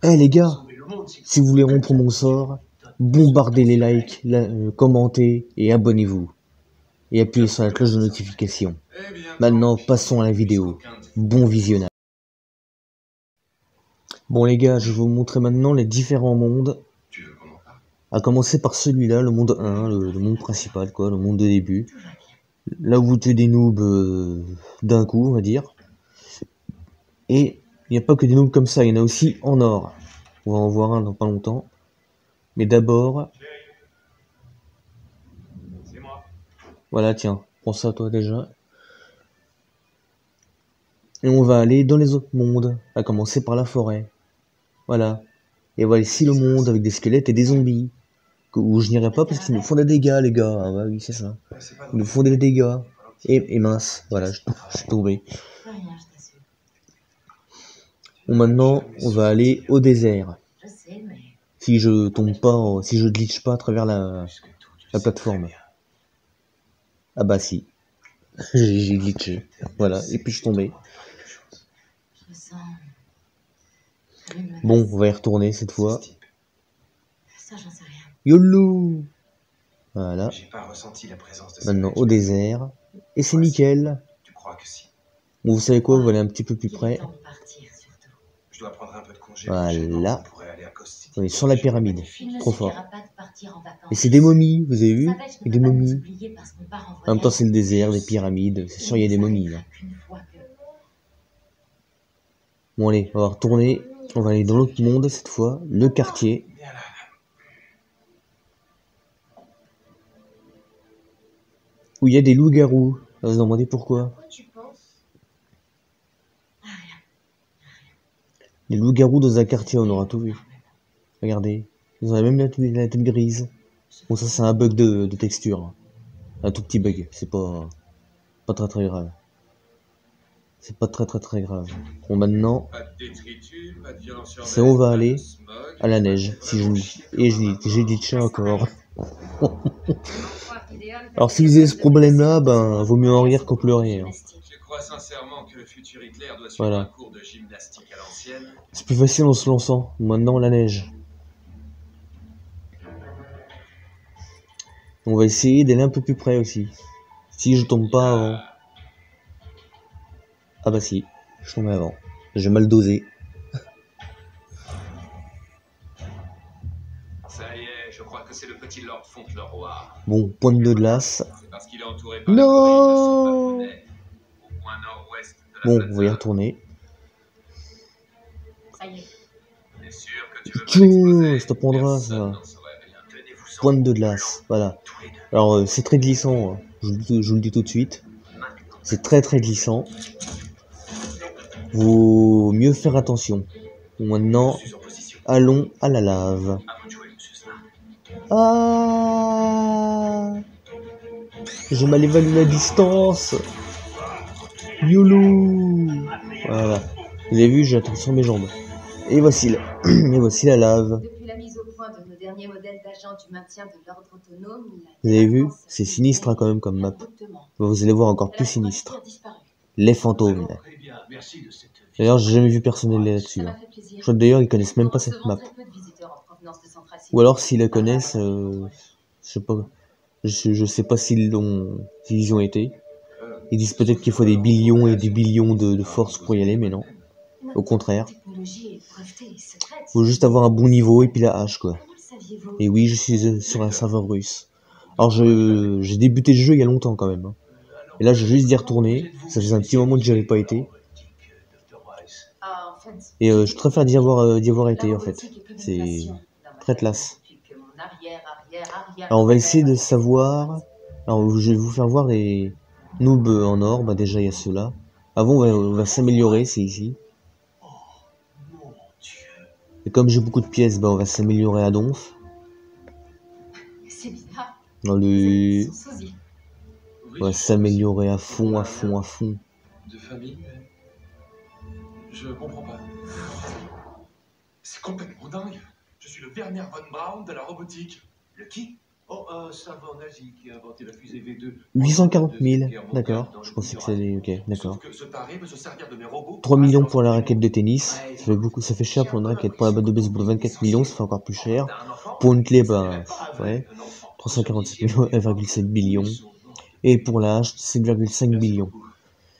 Eh les gars, si vous voulez rompre mon sort, bombardez les likes, commentez et abonnez-vous. Et appuyez sur la cloche de notification. Maintenant, passons à la vidéo. Bon visionnage. Bon les gars, je vais vous montrer maintenant les différents mondes. À commencer par celui-là, le monde 1, le monde principal, quoi, le monde de début. Là où vous tuez des noobs d'un coup, on va dire. Et il n'y a pas que des noobs comme ça, il y en a aussi en or. On va en voir un dans pas longtemps. Mais d'abord... Voilà, tiens, prends ça toi déjà. Et on va aller dans les autres mondes, à commencer par la forêt. Voilà. Et voilà ici le monde avec des squelettes et des zombies. Où je n'irai pas parce qu'ils nous font des dégâts, les gars. Ah bah oui, c'est ça. Ils nous font des dégâts. Et mince, voilà, je suis tombé. Bon, maintenant, on va aller au désert. Si je tombe pas, si je glitch pas à travers la plateforme. Ah bah si. J'ai glitché. Voilà, et puis je suis tombé. Bon, on va y retourner cette fois. YOLO! Voilà. Maintenant au désert. Et c'est nickel. Bon, vous savez quoi, vous allez un petit peu plus près. Voilà. On est sur la pyramide. Trop fort. Et c'est des momies, vous avez vu? Et des momies. En même temps, c'est le désert, des pyramides. C'est sûr, il y a des momies là. Bon, allez, on va retourner. On va aller dans l'autre monde cette fois. Le quartier. Où il y a des loups-garous. Vous vous demandez pourquoi? Les loups-garous dans un quartier, on aura tout vu. Regardez. Ils ont même la tête grise. Bon, ça, c'est un bug de texture. Un tout petit bug. C'est pas très grave. C'est pas très grave. Bon, maintenant, c'est où on va aller? À la neige. Si je et j'ai glitché encore. Alors, si vous avez ce problème-là, ben, vaut mieux en rire qu'en pleurer. Hein. Voilà. C'est plus facile en se lançant. Maintenant, la neige. On va essayer d'aller un peu plus près aussi. Si je tombe pas avant. Ah bah si, je suis tombé avant. J'ai mal dosé. Ça y est, je crois que c'est le petit Lord Fauntleroy. Bon, pointe de glace. Parce qu'il est entouré par Non. au point nord-ouest de la Bon, on va y retourner. Ça y est. T'es sûr que tu veux pas Ça t'apprendra ça. rien. Pointe de glace, voilà. Alors c'est très glissant, hein. Je vous le dis tout de suite. C'est très glissant. Vaut mieux faire attention. Maintenant, allons à la lave. Ah, j'ai mal évalué la distance. YOLO. Voilà. Vous avez vu, j'ai attendu sur mes jambes. Et voici la lave. Depuis la mise au point de nos derniers modèles d'agents du maintien de l'ordre autonome, Vous avez vu, c'est sinistre hein, quand même comme map. Vous allez voir encore plus sinistre. Les fantômes. D'ailleurs, j'ai jamais vu personne aller là-dessus. Hein. Je crois que d'ailleurs, ils connaissent même pas cette map. Ou alors, s'ils la connaissent, je sais pas. Je sais pas s'ils y ont été. Ils disent peut-être qu'il faut des billions et des billions de force pour y aller, mais non. Au contraire. Faut juste avoir un bon niveau et puis la hache, quoi. Et oui, je suis sur un serveur russe. Alors, j'ai débuté le jeu il y a longtemps, quand même. Hein. Et là, je vais juste y retourner. Ça faisait un petit moment que j'y avais pas été. Et je préfère d'y avoir été, en fait. C'est très classe. Alors, on va essayer de savoir... Alors, je vais vous faire voir les noobs en or. Bah, déjà, il y a ceux-là. Avant, on va s'améliorer, c'est ici. Et comme j'ai beaucoup de pièces, bah, on va s'améliorer à donf. Dans le... On va s'améliorer à fond. De famille, je comprends pas. C'est complètement dingue. Je suis le Werner von Braun de la robotique. Le qui? Oh, un savant nazi qui a inventé la fusée V2. 840 000, d'accord. Je pensais que c'était... Ok, d'accord. Sauf que ce taré veut se servir de mes robots 3 pour millions rester pour la dans son raquette de bureau. tennis. Ouais, Ça fait beaucoup, ça fait cher J'ai pour un une peu raquette. Pour la balle de l'impression baseball, qu'il est 24 millions, ça fait encore plus cher. Pour une clé, bah, ouais. 347 millions, 1,7 billion. Et pour la hache, 7,5 Merci billions. beaucoup.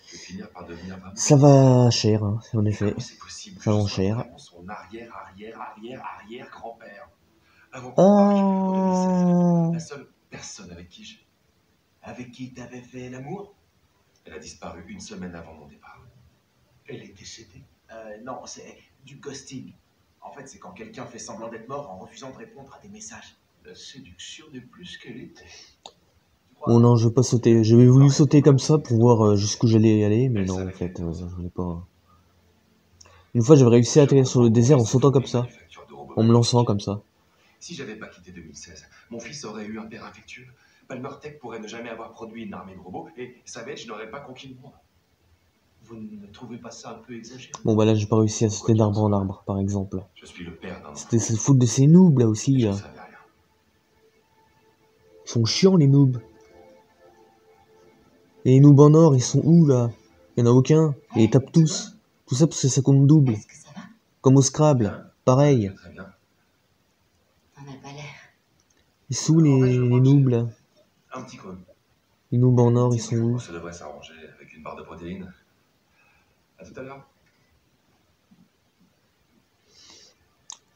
Je vais finir par devenir vraiment Ça va cher, hein, en effet. Comment c'est possible que Ça je va sois cher. vraiment son arrière-grand-père avant qu'on remarque pour 2016. La seule personne avec qui je... Avec qui t'avais fait l'amour? Elle a disparu une semaine avant mon départ. Elle est décédée? Non, c'est du ghosting. En fait, c'est quand quelqu'un fait semblant d'être mort en refusant de répondre à des messages. La séduction n'est plus ce qu'elle était. Bon non, je vais pas sauter. J'avais voulu sauter comme ça pour voir jusqu'où j'allais y aller, mais non, en fait, je voulais pas. Une fois, j'avais réussi à atterrir sur le désert en sautant comme ça, en me lançant comme ça. Si j'avais pas quitté 2016, mon fils aurait eu un père infectieux. Palmer Tech pourrait ne jamais avoir produit une armée de robots et Savage n'aurait pas conquis le monde. Vous ne trouvez pas ça un peu exagéré? Bon bah là, j'ai pas réussi à sauter d'arbre en arbre, par exemple. Je suis le père d'un C'était cette faute de ces noobs là aussi, je ne là. savais rien. Ils sont chiants les noobs. Et les noobs en or, ils sont où là? Y en a aucun. Et ils tapent tous. Tout ça parce que ça compte double. Est-ce que ça va? Comme au Scrabble. Pareil. Très bien. T'en as pas l'air. Ils sont où les noobs là? Un petit creux. Les noobs en or, ils sont où? Ça devrait s'arranger avec une barre de protéines. À tout à l'heure.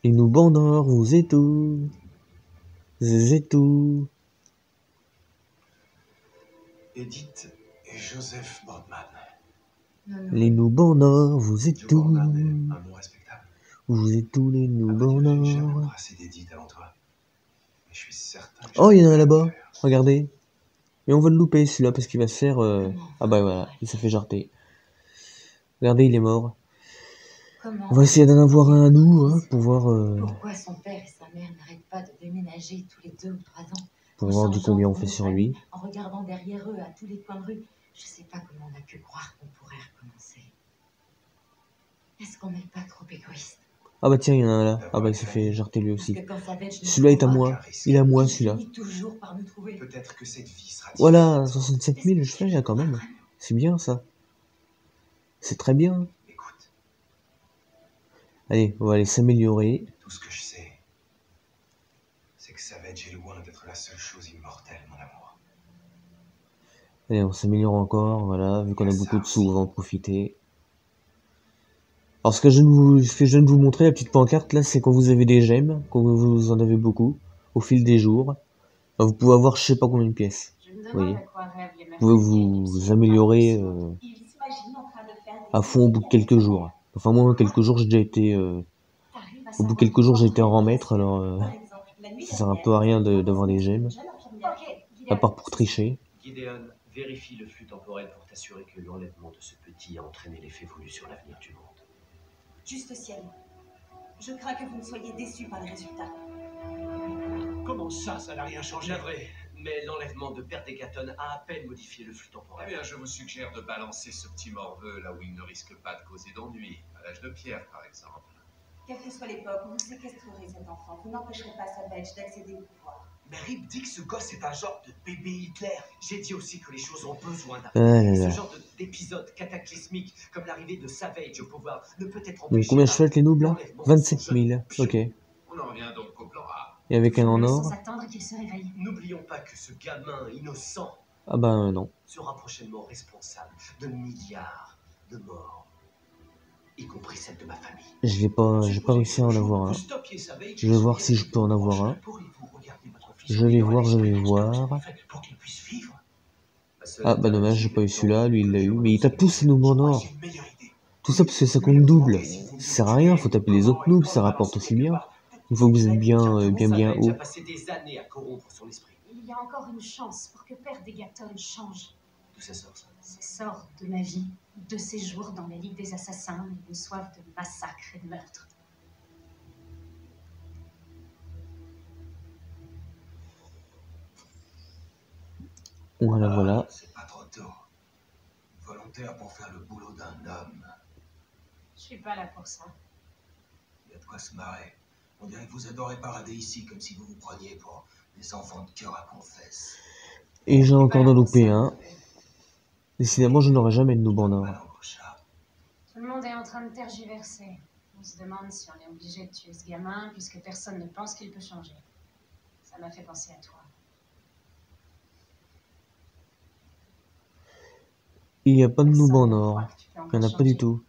Les noobs en or, vous êtes où? Vous êtes où? Edith et Joseph Boardman. Non, non. Les noobs en or, vous Joe êtes où? Boardman est un nom respectable. Vous êtes où les À noobs vrai en dire, j'ai jamais or? embrassé d'Edith avant toi. Mais je suis certain que Oh, il y en a un j'arriverai à le là-bas. faire. Regardez. Et on va le louper celui-là parce qu'il va se faire... Ah bah voilà, il s'est fait jarter. Regardez, il est mort. Comment On va essayer d'en avoir un à nous, hein, pour voir, Pourquoi son père et sa mère n'arrêtent pas de déménager tous les 2 ou 3 ans? pour En voir du changeant combien de on fait nom de sur famille, lui. en regardant derrière eux à tous les coins de rue. Je sais pas comment on a pu croire qu'on pourrait recommencer. Est-ce qu'on n'est pas trop égoïste? Ah bah tiens, il y en a un là. Ah bah il s'est fait jarter lui Parce aussi. que quand Savage nous Celui-là est à trouvera, moi. Il est à moi il celui-là. finit toujours par nous trouver. Peut-être que cette vie sera Voilà, différente. 67 000, je fais quand même. C'est bien ça. C'est très bien. Écoute, Allez, on va aller s'améliorer. tout ce que je sais, c'est que Savage est loin d'être la seule chose immortelle, mon amour. Allez, on s'améliore encore, voilà. Vu qu'on a beaucoup de sous, on va en profiter. Alors ce que je viens de vous montrer, la petite pancarte là, c'est quand vous avez des gemmes, quand vous en avez beaucoup, au fil des jours. Vous pouvez avoir je sais pas combien de pièces. Je me Vous demande voyez. à quoi rêvent les Vous pouvez vous améliorer Ils s'imaginent en train de faire des à fond au bout de quelques jours. Enfin moi, quelques jours, j'ai déjà été... au bout de quelques jours, j'ai été en rang maître, alors ça sert un peu à rien d'avoir des gemmes. À part pour tricher. Gideon, vérifie le flux temporel pour t'assurer que l'enlèvement de ce petit a entraîné l'effet voulu sur l'avenir du monde. Juste ciel. Je crains que vous ne soyez déçus par les résultats. Comment ça n'a rien changé? Navré, mais l'enlèvement de Perdegaton a à peine modifié le flux Eh temporel. bien, je vous suggère de balancer ce petit morveux là où il ne risque pas de causer d'ennui. À l'âge de pierre, par exemple. Quelle que soit l'époque, vous séquestrerez cet enfant. Vous n'empêcherez pas Savage d'accéder au pouvoir. Mais Rip dit que ce gosse est un genre de bébé Hitler. J'ai dit aussi que les choses ont besoin d'un... Ah là Ce là. genre d'épisode cataclysmique, comme l'arrivée de Savage au pouvoir, ne peut être Donc empêché combien je par fais avec les noobs là? l'enlèvement de 27 son jeune 000. Ok. On en revient donc au plan A. Et avec un en or? Sans attendre qu'il se réveille. N'oublions pas que ce gamin innocent Ah bah non. sera prochainement responsable de milliards de morts, y compris celle de ma famille. J'ai pas réussi à en avoir un. Je vais voir si je peux en avoir un. Je vais voir. Pour qu'il puisse vivre. Ah bah dommage, j'ai pas eu celui-là, lui il l'a eu. Mais il tape tous ces noobs en or. Tout ça parce que ça compte double. Ça sert à rien, faut taper les autres noobs, ça rapporte aussi bien. Une fois que vous êtes bien Savage haut. a passé des années à corrompre son esprit. Il y a encore une chance pour que Père Degaton change. D'où ça sort, ça? Ça sort de ma vie, de ces jours dans la Ligue des Assassins, une soif de massacre et de meurtre. Voilà, voilà. C'est pas trop tôt. Volontaire pour faire le boulot d'un homme. Je suis pas là pour ça. Il y a de quoi se marrer. On dirait que vous adorez parader ici comme si vous vous preniez pour Les enfants de cœur à confesse. Et j'ai encore d'en loupé un. Décidément, je n'aurai jamais de noob en or. Tout le monde est en train de tergiverser. On se demande si on est obligé de tuer ce gamin puisque personne ne pense qu'il peut changer. Ça m'a fait penser à toi. Il n'y a pas de noob en or. Crois que tu peux Il n'y en a encore pas du changer. tout.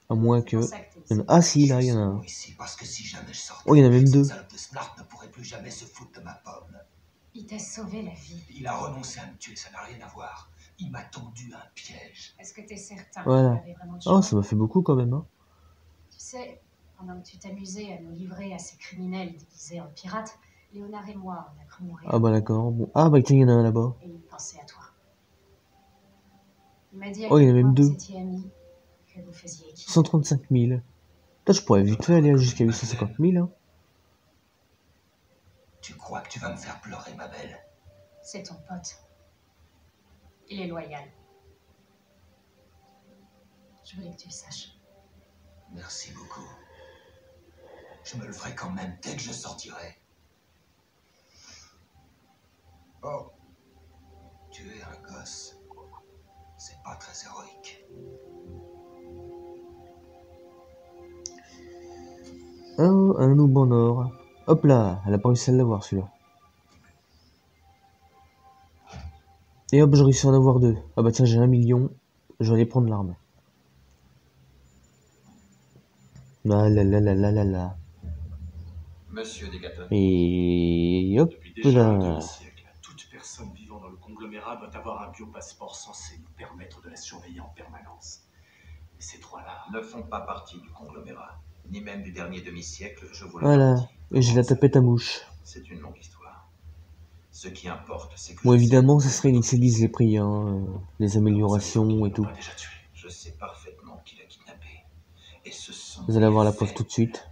À moins C'est que... pour ça que t'es il y en a- ici. Ah si, là, il y en a un. Ici parce que si jamais je sortais, Oh, il y en a même deux. cette salope de Snart ne pourrait plus jamais se foutre de ma pomme. Il t'a sauvé la vie. Il a renoncé à me tuer, ça n'a rien à voir. Il m'a tendu un piège. Est-ce que t'es certain Voilà. qu'il avait vraiment de Oh, choix? ça m'a fait beaucoup quand même, hein. Tu sais, pendant que tu t'amusais à nous livrer à ces criminels déguisés en pirates, Léonard et moi, on a cru mourir. Ah bah d'accord. Bon. Ah bah tiens, il y en a un là-bas. Et il pensait à toi. Il m'a dit à Oh, il y en a quel même point vous deux. étiez amis, que vous faisiez équipe. 135 000. Toi, je pourrais vite fait aller jusqu'à 850 000, hein. Tu crois que tu vas me faire pleurer, ma belle? C'est ton pote. Il est loyal. Je voulais que tu le saches. Merci beaucoup. Je me le ferai quand même dès que je sortirai. Oh, tu es un gosse. C'est pas très héroïque. Oh, un noob en or. Hop là, elle a pas réussi à l'avoir celui-là. Et hop, j'ai réussi à en avoir deux. Ah bah tiens, j'ai 1 million. Je vais aller prendre l'arme. Ah là là là là là là. Monsieur Degaton. Et hop Depuis déjà un là. demi-siècle, toute personne vivant dans le conglomérat doit avoir un biopasseport censé lui permettre de la surveiller en permanence. Et ces trois-là... Ne font pas partie du conglomérat, ni même du dernier demi-siècle, je vous le Voilà. garantis. Et j'ai la tapette à mouche. C'est une longue histoire. Ce qui importe, c'est que Bon, je évidemment, sais ça serait initialise les prix, hein. Les améliorations et tout. Pas déjà tué. Je sais parfaitement qui l'a kidnappé. Et ce sont Vous allez avoir la les preuve faits. tout de suite.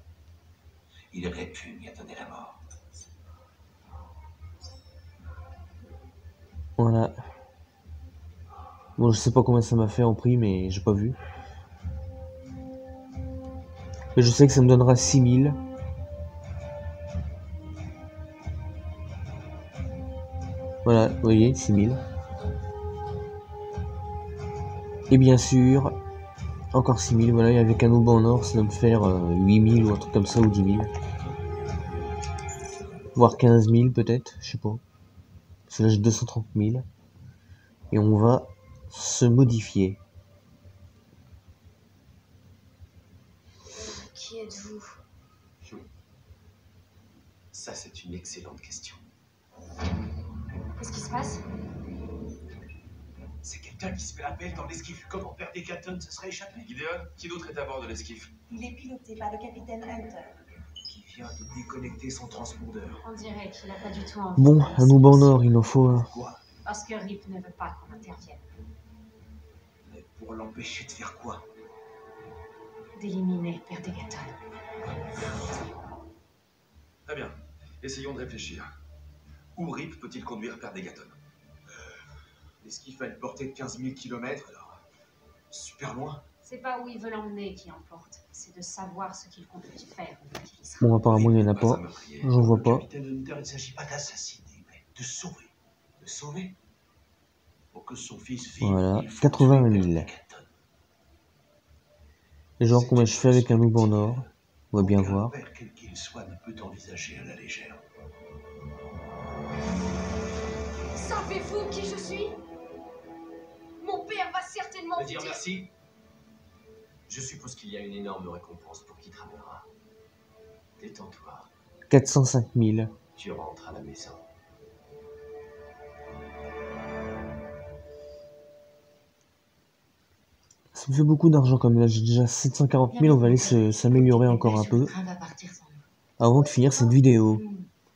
Il répugne à donner la mort. Voilà. Bon, je sais pas combien ça m'a fait en prix, mais j'ai pas vu. Mais je sais que ça me donnera 6000. Voilà, vous voyez, 6000. Et bien sûr, encore 6000, voilà, et avec un noob en or, ça va me faire 8000 ou un truc comme ça, ou 10 000. Voire 15 000 peut-être, je sais pas. Parce que là j'ai 230 000. Et on va se modifier. Qui êtes-vous? Ça, c'est une excellente question. Qu'est-ce qui se passe? C'est quelqu'un qui se fait appel dans l'esquif. Comment perdre des Catton se serait échappé? Gideon, qui d'autre est à bord de l'esquif? Il est piloté par le capitaine Hunter. Qui vient de déconnecter son transpondeur. On dirait qu'il a pas du tout envie. Bon, de un noob en or, il en faut un. Quoi? Parce que Rip ne veut pas qu'on intervienne. Mais pour l'empêcher de faire quoi? D'éliminer Père Degaton. Très bien. Essayons de réfléchir. Où Rip peut-il conduire Père Degaton? L'esquif a une portée de 15 000 km, alors... super loin. C'est pas où il veut l'emmener qui importe. C'est de savoir ce qu'il compte y faire une fois qu'il y sera. Bon, apparemment il y en a Pas à pas. meurtrier. J'en vois Le pas. capitaine Hunter, il ne s'agit pas d'assassiner, mais de sauver. De sauver. Pour que son fils vive, Voilà, il faut 80 tuer 000. Père Degaton. Et genre C'est combien une je fais avec un noob en or. On va bien Aucun voir. père, quel qu'il soit, ne peut envisager à la légère. Savez-vous qui je suis? Mon père va certainement Me dire merci. Je suppose qu'il y a une énorme récompense pour qui te ramènera. Détends-toi. 405 000. Tu rentres à la maison. Ça me fait beaucoup d'argent comme là, j'ai déjà 740 000, on va aller s'améliorer encore un peu Le train va partir sans nous. avant de finir cette vidéo.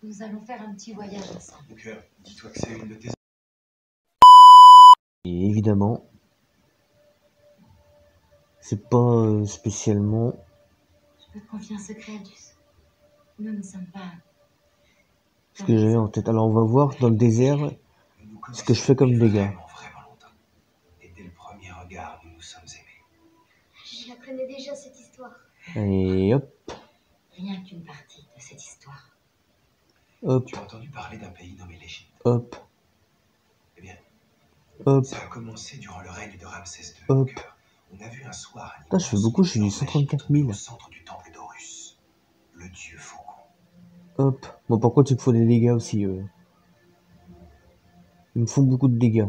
Nous allons faire un petit voyage ensemble. Mon cœur, dis-toi que c'est une de tes... Et évidemment, c'est pas spécialement Je peux te confier un secret, Aldus. Nous ne sommes pas... ce que j'avais en tête. Alors on va voir dans le désert ce que je fais comme dégâts. Vraiment longtemps. Et dès le premier regard, nous nous sommes aimés. Je la connais déjà cette histoire. Et hop, Rien qu'une partie de cette histoire. Hop, Tu as entendu parler d'un pays nommé l'Égypte? hop, Eh bien, hop, ça a commencé durant le règne de Ramsès II. hop. On a vu un soir un Putain, je fais beaucoup, je suis du 134 000. au centre du temple d'Horus, le dieu faucon. Hop. Bon, par contre, il me faut des dégâts aussi. Ils me font beaucoup de dégâts.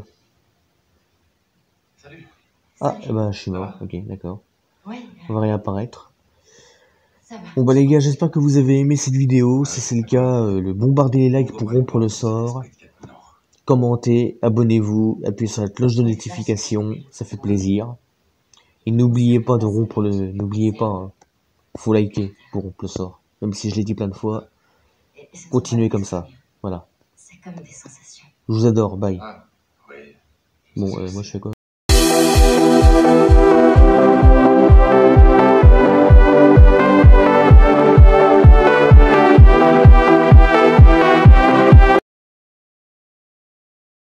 Salut. Ah, eh ben, je suis mort. Ok, d'accord. Oui, On va réapparaître. ça va. Bon bah les gars, j'espère que vous avez aimé cette vidéo. Si c'est le cas, le bombardez les likes pour rompre le sort. Commentez, abonnez-vous, appuyez sur la cloche de notification, ça fait plaisir. Et n'oubliez pas de rompre le... N'oubliez pas, hein, faut liker pour rompre le sort. Même si je l'ai dit plein de fois, Et ça se continuez voit comme très ça. bien. Voilà. C'est comme des sensations. Je vous adore, bye. Ah, oui. Bon, moi je fais quoi ?